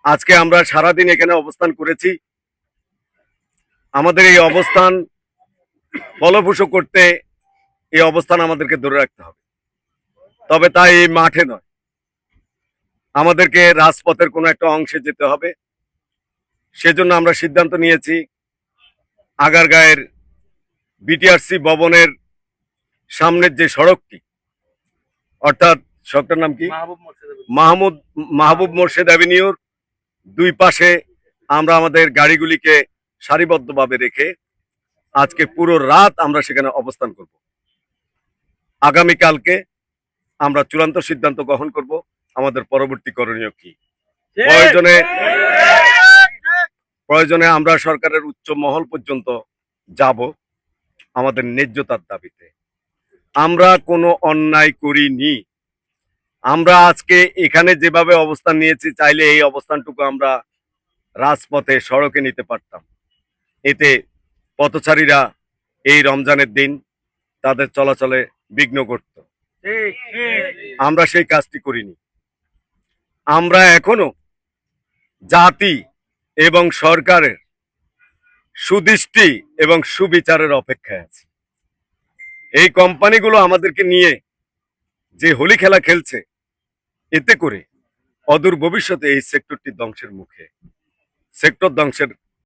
আজকে আমরা সারাদিন এখানে অবস্থান করেছি। আমাদের এই অবস্থান ফলপ্রসূ করতে এই অবস্থান আমাদেরকে ধরে রাখতে হবে। তবে তাই এই মাঠে নয়, আমাদেরকে রাজপথের কোনো একটা অংশে যেতে হবে। সেজন্য আমরা সিদ্ধান্ত নিয়েছি আগারগাঁয়ের বিটিআরসি ভবনের সামনের যে সড়কটি, অর্থাৎ সড়কটার নাম কি, মাহবুব মোর্শেদ অ্যাভিনিউর দুই পাশে আমরা আমাদের গাড়িগুলিকে সারিবদ্ধভাবে রেখে আজকে পুরো রাত আমরা সেখানে অবস্থান করব। আগামীকালকে আমরা চূড়ান্ত সিদ্ধান্ত গ্রহণ করব আমাদের পরবর্তী করণীয় কি। প্রয়োজনে আমরা সরকারের উচ্চ মহল পর্যন্ত যাব আমাদের ন্যায্যতার দাবিতে। আমরা কোনো অন্যায় করিনি। আমরা আজকে এখানে যেভাবে অবস্থান নিয়েছি, চাইলে এই অবস্থানটুকু আমরা রাজপথে সড়কে নিতে পারতাম। এতে পথচারীরা এই রমজানের দিন তাদের চলাচলে বিঘ্ন ঘটত। আমরা সেই কাজটি করিনি। আমরা এখনো জাতি এবং সরকারের সুদৃষ্টি এবং সুবিচারের অপেক্ষায় আছি। এই কোম্পানিগুলো আমাদেরকে নিয়ে যে হোলি খেলা খেলছে, এতে করে অদূর ভবিষ্যতে এই সেক্টরটি ধ্বংসের মুখে, সেক্টর ধ্বংসের